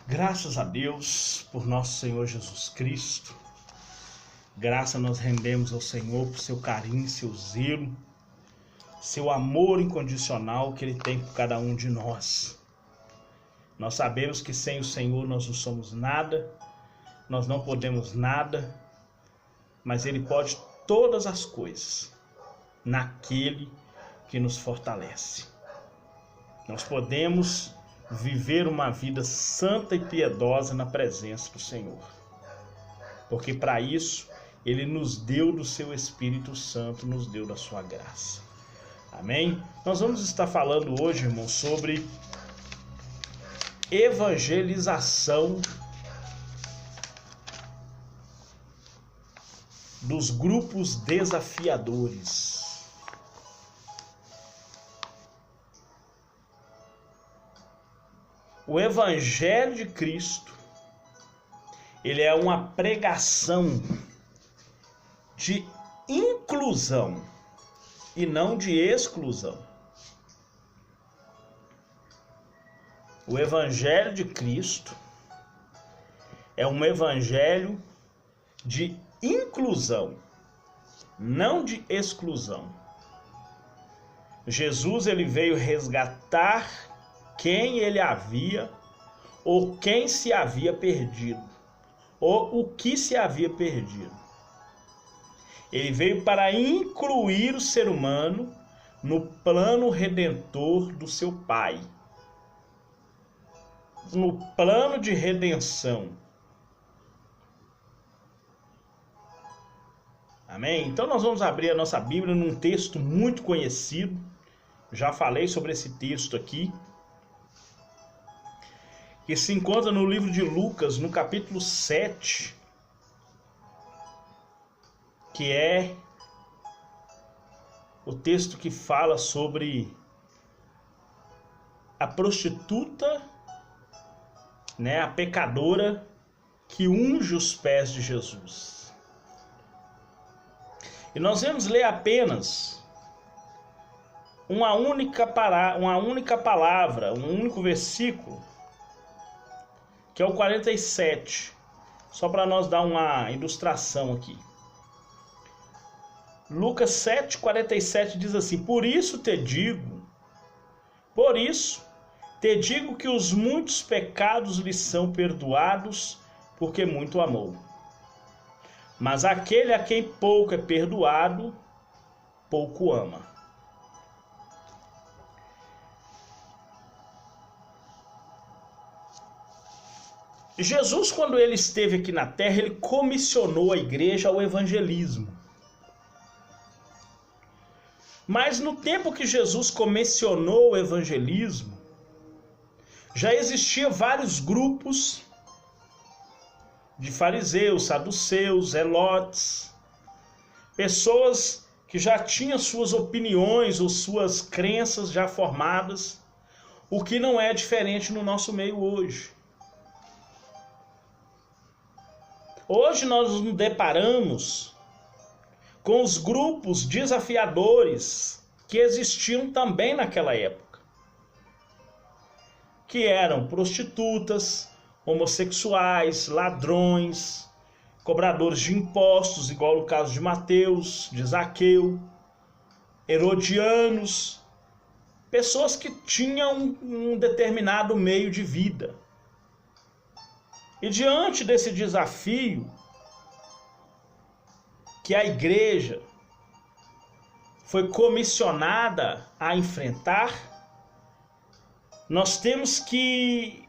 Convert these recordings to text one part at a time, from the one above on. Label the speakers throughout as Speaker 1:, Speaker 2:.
Speaker 1: Graças a Deus por nosso Senhor Jesus Cristo. Graça nós rendemos ao Senhor por seu carinho, seu zelo, seu amor incondicional que Ele tem por cada um de nós. Nós sabemos que sem o Senhor nós não somos nada, nós não podemos nada, mas Ele pode todas as coisas naquele que nos fortalece. Nós podemos viver uma vida santa e piedosa na presença do Senhor, porque para isso Ele nos deu do seu Espírito Santo, nos deu da sua graça. Amém? Nós vamos estar falando hoje, irmãos, sobre evangelização dos grupos desafiadores. O Evangelho de Cristo, ele é uma pregação de inclusão e não de exclusão. O Evangelho de Cristo é um evangelho de inclusão, não de exclusão. Jesus, ele veio resgatar quem ele havia, ou quem se havia perdido, ou o que se havia perdido. Ele veio para incluir o ser humano no plano redentor do seu Pai, no plano de redenção. Amém? Então nós vamos abrir a nossa Bíblia num texto muito conhecido. Já falei sobre esse texto aqui, que se encontra no livro de Lucas, no capítulo 7, que é o texto que fala sobre a prostituta, a pecadora que unge os pés de Jesus. E nós vamos ler apenas uma única palavra, um único versículo, que é o 47, só para nós dar uma ilustração aqui. Lucas 7, 47 diz assim: Por isso te digo que os muitos pecados lhe são perdoados, porque muito amou. Mas aquele a quem pouco é perdoado, pouco ama. Jesus, quando ele esteve aqui na terra, ele comissionou a igreja ao evangelismo. Mas no tempo que Jesus comissionou o evangelismo, já existiam vários grupos de fariseus, saduceus, zelotes, pessoas que já tinham suas opiniões ou suas crenças já formadas, o que não é diferente no nosso meio hoje. Hoje nós nos deparamos com os grupos desafiadores que existiam também naquela época, que eram prostitutas, homossexuais, ladrões, cobradores de impostos, igual no caso de Mateus, de Zaqueu, herodianos, pessoas que tinham um determinado meio de vida. E diante desse desafio que a igreja foi comissionada a enfrentar, nós temos que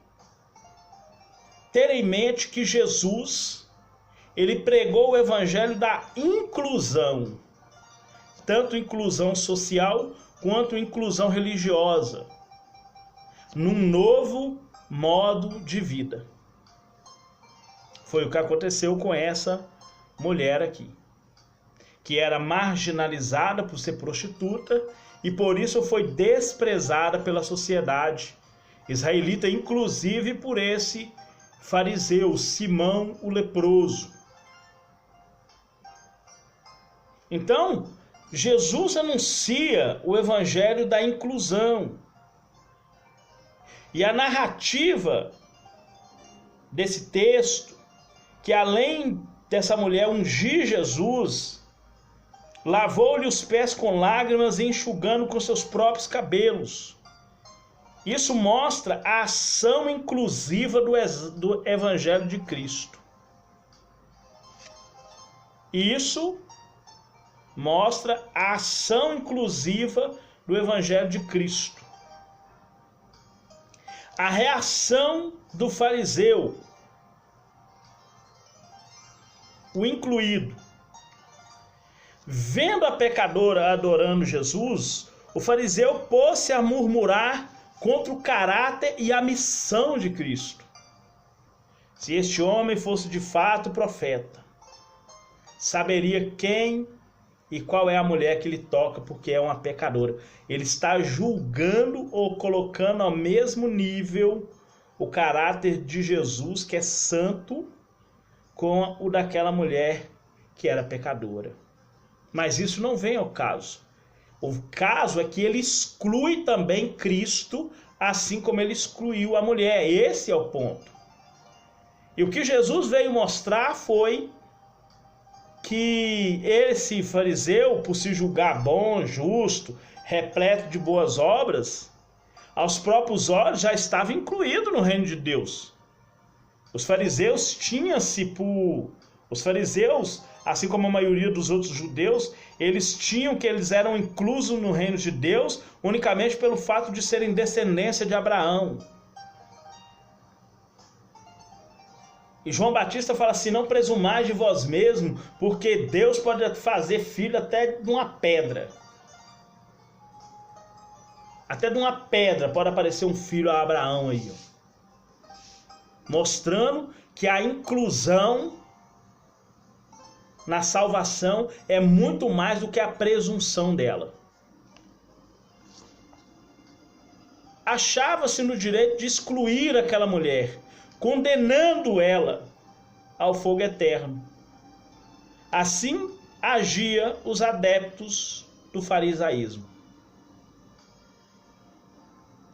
Speaker 1: ter em mente que Jesus, ele pregou o evangelho da inclusão, tanto inclusão social quanto inclusão religiosa, num novo modo de vida. Foi o que aconteceu com essa mulher aqui, que era marginalizada por ser prostituta e por isso foi desprezada pela sociedade israelita, inclusive por esse fariseu, Simão o leproso. Então, Jesus anuncia o evangelho da inclusão. E a narrativa desse texto que, além dessa mulher ungir Jesus, lavou-lhe os pés com lágrimas e enxugando com seus próprios cabelos. Isso mostra a ação inclusiva do Evangelho de Cristo. Isso mostra a ação inclusiva do Evangelho de Cristo. A reação do fariseu, o incluído, vendo a pecadora adorando Jesus, o fariseu pôs-se a murmurar contra o caráter e a missão de Cristo. Se este homem fosse de fato profeta, saberia quem e qual é a mulher que lhe toca, porque é uma pecadora. Ele está julgando ou colocando ao mesmo nível o caráter de Jesus, que é santo, com o daquela mulher que era pecadora. Mas isso não vem ao caso. O caso é que ele exclui também Cristo, assim como ele excluiu a mulher. Esse é o ponto. E o que Jesus veio mostrar foi que esse fariseu, por se julgar bom, justo, repleto de boas obras, aos próprios olhos já estava incluído no reino de Deus. Os fariseus tinham-se por... Os fariseus, assim como a maioria dos outros judeus, eles tinham que eles eram inclusos no reino de Deus unicamente pelo fato de serem descendência de Abraão. E João Batista fala assim: não presumais de vós mesmos, porque Deus pode fazer filho até de uma pedra. Até de uma pedra pode aparecer um filho a Abraão aí, ó. Mostrando que a inclusão na salvação é muito mais do que a presunção dela. Achava-se no direito de excluir aquela mulher, condenando ela ao fogo eterno. Assim agia os adeptos do farisaísmo,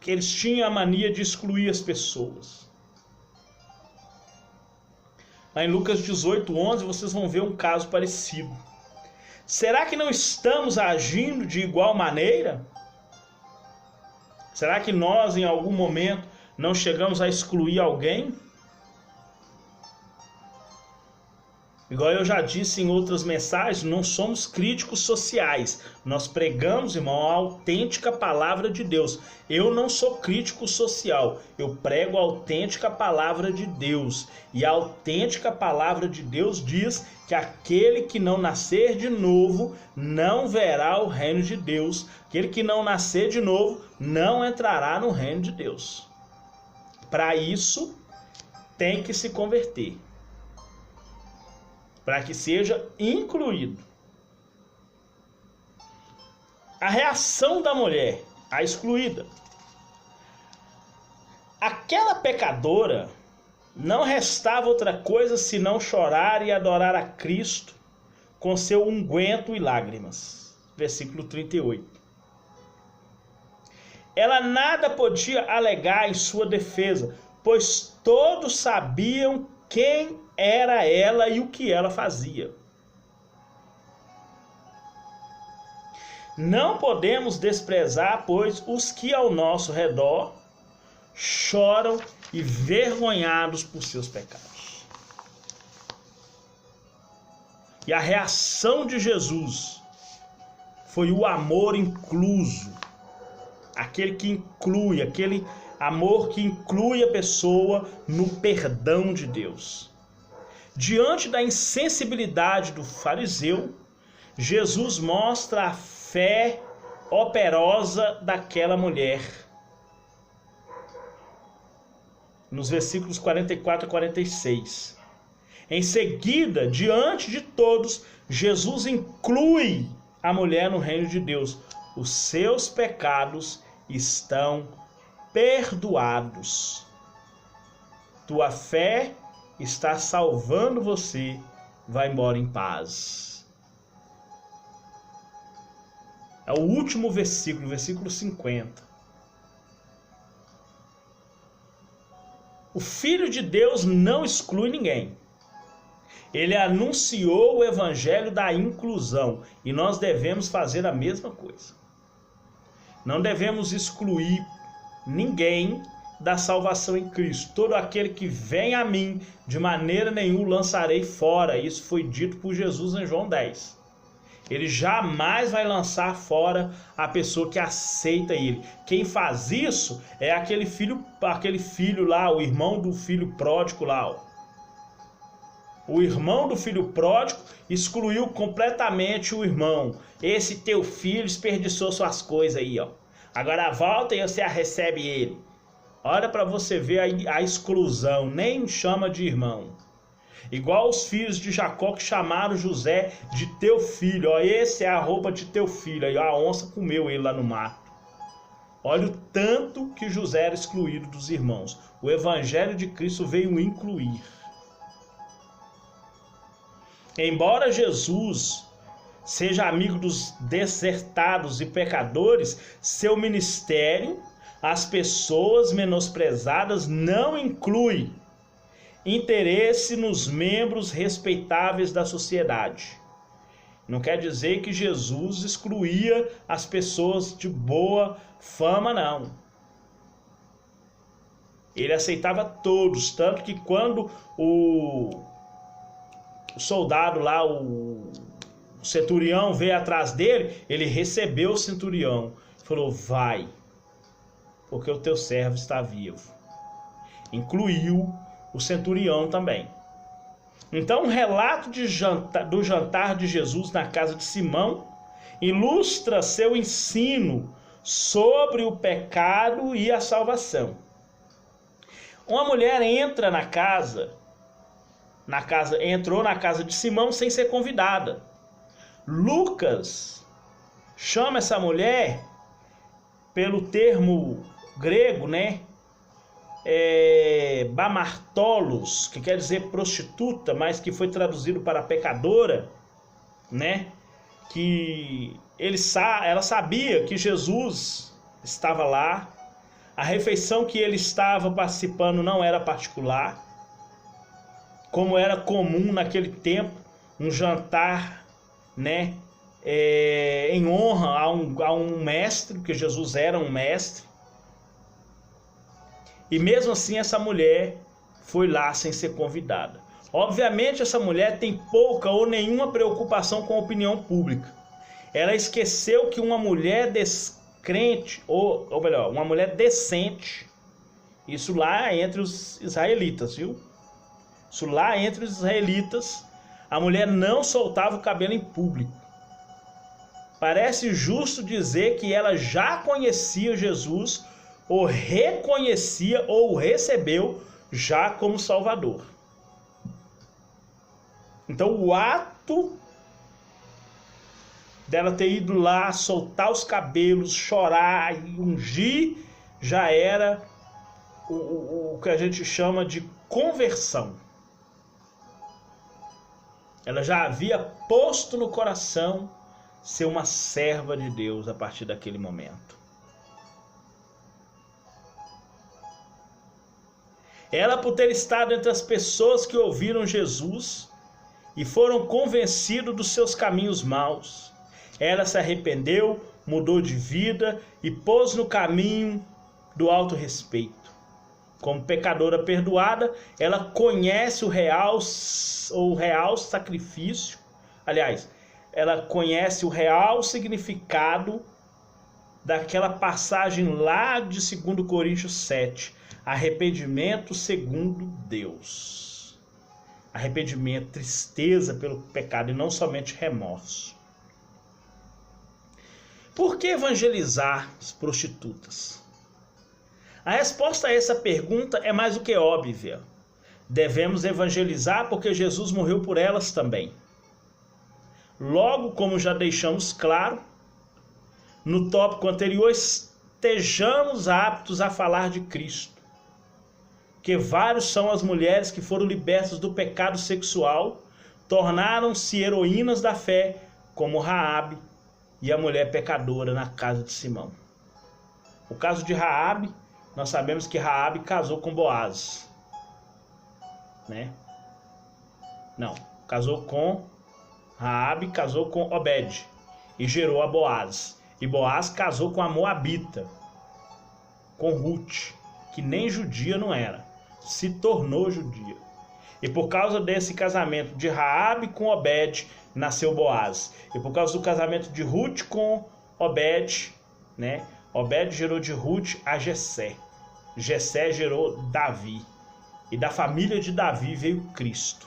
Speaker 1: que eles tinham a mania de excluir as pessoas. Lá em Lucas 18:11 vocês vão ver um caso parecido. Será que não estamos agindo de igual maneira? Será que nós em algum momento não chegamos a excluir alguém? Igual eu já disse em outras mensagens, não somos críticos sociais. Nós pregamos, irmão, a autêntica palavra de Deus. Eu não sou crítico social. Eu prego a autêntica palavra de Deus. E a autêntica palavra de Deus diz que aquele que não nascer de novo não verá o reino de Deus. Aquele que não nascer de novo não entrará no reino de Deus. Para isso, tem que se converter. Para que seja incluído. A reação da mulher, a excluída. Aquela pecadora não restava outra coisa senão chorar e adorar a Cristo com seu unguento e lágrimas. Versículo 38. Ela nada podia alegar em sua defesa, pois todos sabiam quem era ela e o que ela fazia. Não podemos desprezar, pois, os que ao nosso redor choram e vergonhados por seus pecados. E a reação de Jesus foi o amor incluso, aquele que inclui, aquele amor que inclui a pessoa no perdão de Deus. Diante da insensibilidade do fariseu, Jesus mostra a fé operosa daquela mulher. Nos versículos 44 a 46. Em seguida, diante de todos, Jesus inclui a mulher no reino de Deus. Os seus pecados estão perdoados. Tua fé está salvando você. Vai embora em paz. É o último versículo, versículo 50. O Filho de Deus não exclui ninguém. Ele anunciou o evangelho da inclusão e nós devemos fazer a mesma coisa. Não devemos excluir ninguém da salvação em Cristo. Todo aquele que vem a mim, de maneira nenhuma lançarei fora. Isso foi dito por Jesus em João 10. Ele jamais vai lançar fora a pessoa que aceita ele. Quem faz isso é aquele filho lá, o irmão do filho pródigo lá. Ó. O irmão do filho pródigo excluiu completamente o irmão. Esse teu filho desperdiçou suas coisas aí, ó. Agora volta e você recebe ele. Olha para você ver a exclusão, nem chama de irmão. Igual os filhos de Jacó que chamaram José de teu filho. Ó, esse é a roupa de teu filho. Aí a onça comeu ele lá no mato. Olha o tanto que José era excluído dos irmãos. O evangelho de Cristo veio incluir. Embora Jesus seja amigo dos desertados e pecadores, seu ministério, as pessoas menosprezadas, não inclui interesse nos membros respeitáveis da sociedade. Não quer dizer que Jesus excluía as pessoas de boa fama, não. Ele aceitava todos, tanto que quando o soldado lá, o centurião veio atrás dele, ele recebeu o centurião e falou: vai, porque o teu servo está vivo. Incluiu o centurião também. Então, o relato do jantar de Jesus na casa de Simão ilustra seu ensino sobre o pecado e a salvação. Uma mulher entrou na casa de Simão sem ser convidada. Lucas chama essa mulher pelo termo grego, né? Bamartolos, que quer dizer prostituta, mas que foi traduzido para pecadora, né? Que ela sabia que Jesus estava lá, a refeição que ele estava participando não era particular, como era comum naquele tempo, um jantar, né? Em honra a um mestre, porque Jesus era um mestre. E mesmo assim essa mulher foi lá sem ser convidada. Obviamente essa mulher tem pouca ou nenhuma preocupação com a opinião pública. Ela esqueceu que uma mulher descrente, ou melhor, uma mulher decente, isso lá entre os israelitas, viu? Isso lá entre os israelitas, a mulher não soltava o cabelo em público. Parece justo dizer que ela já conhecia Jesus, ou reconhecia ou recebeu já como Salvador. Então o ato dela ter ido lá, soltar os cabelos, chorar e ungir, já era o que a gente chama de conversão. Ela já havia posto no coração ser uma serva de Deus a partir daquele momento. Ela, por ter estado entre as pessoas que ouviram Jesus e foram convencidos dos seus caminhos maus, ela se arrependeu, mudou de vida e pôs no caminho do autorrespeito. Como pecadora perdoada, ela conhece o real sacrifício. Aliás, ela conhece o real significado daquela passagem lá de 2 Coríntios 7. Arrependimento segundo Deus. Arrependimento, tristeza pelo pecado e não somente remorso. Por que evangelizar as prostitutas? A resposta a essa pergunta é mais do que óbvia. Devemos evangelizar porque Jesus morreu por elas também. Logo, como já deixamos claro, no tópico anterior, estejamos aptos a falar de Cristo. Que vários são as mulheres que foram libertas do pecado sexual, tornaram-se heroínas da fé, como Raabe e a mulher pecadora na casa de Simão. O caso de Raabe, nós sabemos que Raabe casou com Boaz. né? Não, casou com Raabe, casou com Obed e gerou a Boaz. E Boaz casou com a Moabita, com Ruth, que nem judia não era, se tornou judia. E por causa desse casamento de Raabe com Obed, nasceu Boaz. E por causa do casamento de Ruth com Obed, né? Obed gerou de Ruth a Jessé. Jessé gerou Davi. E da família de Davi veio Cristo.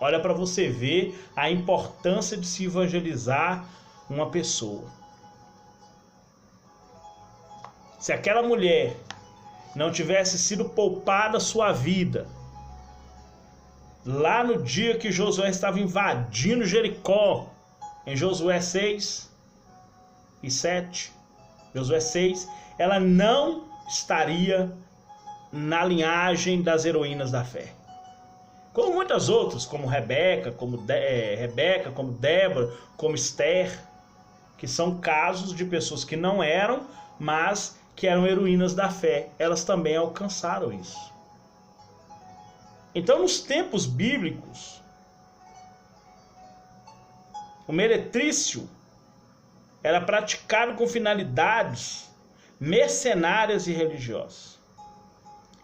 Speaker 1: Olha para você ver a importância de se evangelizar uma pessoa. Se aquela mulher não tivesse sido poupada sua vida, lá no dia que Josué estava invadindo Jericó, em Josué 6 e 7, Josué 6, ela não estaria na linhagem das heroínas da fé. Como muitas outras, como Rebeca, como Débora, como Esther, que são casos de pessoas que não eram, mas que eram heroínas da fé. Elas também alcançaram isso. Então, nos tempos bíblicos, o meretrício era praticado com finalidades mercenárias e religiosas.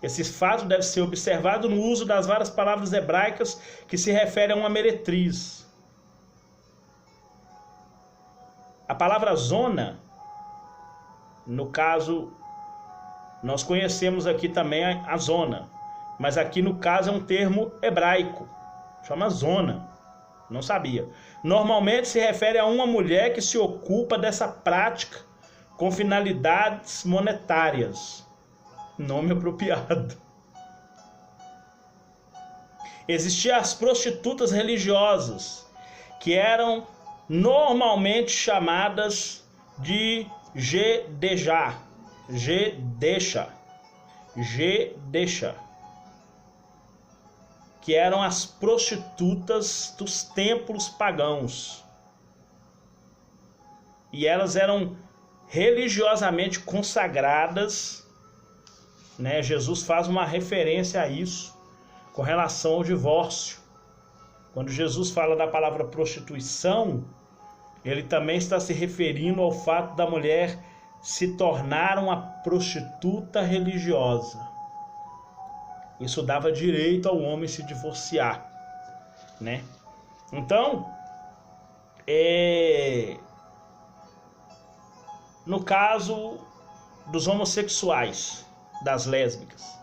Speaker 1: Esse fato deve ser observado no uso das várias palavras hebraicas que se referem a uma meretriz. A palavra zona, no caso, nós conhecemos aqui também a zona, mas aqui no caso é um termo hebraico, chama zona, não sabia. Normalmente se refere a uma mulher que se ocupa dessa prática com finalidades monetárias. Nome apropriado. Existiam as prostitutas religiosas, que eram normalmente chamadas de Gedejá, que eram as prostitutas dos templos pagãos. E elas eram religiosamente consagradas, né? Jesus faz uma referência a isso com relação ao divórcio. Quando Jesus fala da palavra prostituição, ele também está se referindo ao fato da mulher se tornar uma prostituta religiosa. Isso dava direito ao homem se divorciar, né? Então, no caso dos homossexuais, das lésbicas,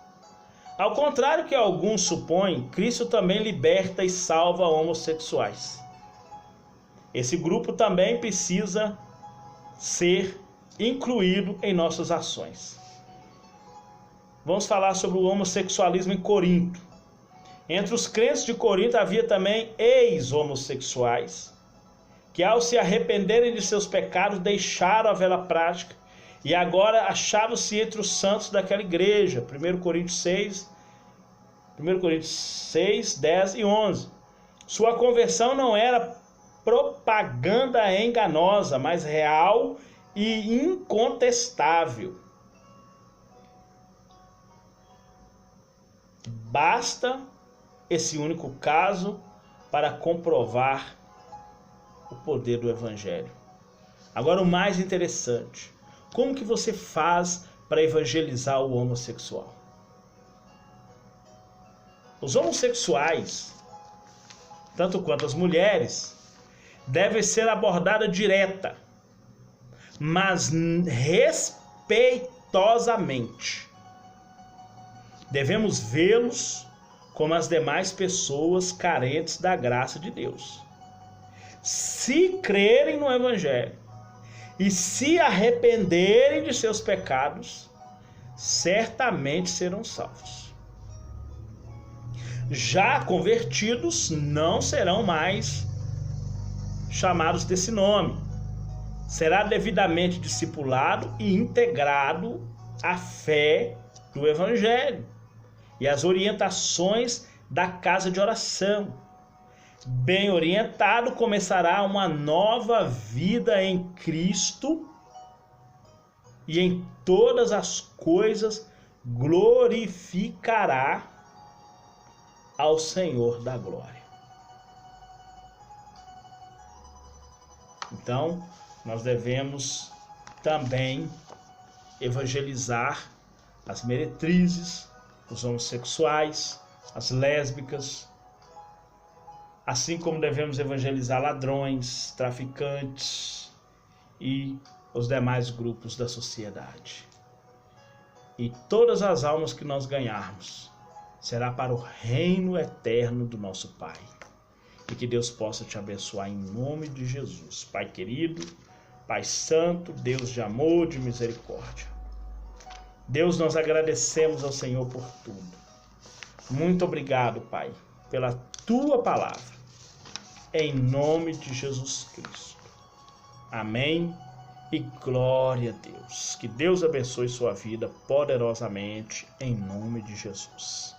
Speaker 1: ao contrário que alguns supõem, Cristo também liberta e salva homossexuais. Esse grupo também precisa ser incluído em nossas ações. Vamos falar sobre o homossexualismo em Corinto. Entre os crentes de Corinto havia também ex-homossexuais, que ao se arrependerem de seus pecados deixaram a velha prática e agora achavam-se entre os santos daquela igreja. 1 Coríntios 6, 10 e 11. Sua conversão não era propaganda enganosa, mas real e incontestável. Basta esse único caso para comprovar o poder do Evangelho. Agora, o mais interessante: como que você faz para evangelizar o homossexual? Os homossexuais, tanto quanto as mulheres, devem ser abordadas direta, mas respeitosamente. Devemos vê-los como as demais pessoas carentes da graça de Deus. Se crerem no Evangelho e se arrependerem de seus pecados, certamente serão salvos. Já convertidos não serão mais chamados desse nome. Será devidamente discipulado e integrado à fé do Evangelho e às orientações da casa de oração. Bem orientado, começará uma nova vida em Cristo e em todas as coisas glorificará ao Senhor da glória. Então, nós devemos também evangelizar as meretrizes, os homossexuais, as lésbicas, assim como devemos evangelizar ladrões, traficantes e os demais grupos da sociedade. E todas as almas que nós ganharmos será para o reino eterno do nosso Pai. E que Deus possa te abençoar em nome de Jesus. Pai querido, Pai santo, Deus de amor, de misericórdia. Deus, nós agradecemos ao Senhor por tudo. Muito obrigado, Pai, pela tua palavra. Em nome de Jesus Cristo. Amém e glória a Deus. Que Deus abençoe sua vida poderosamente, em nome de Jesus.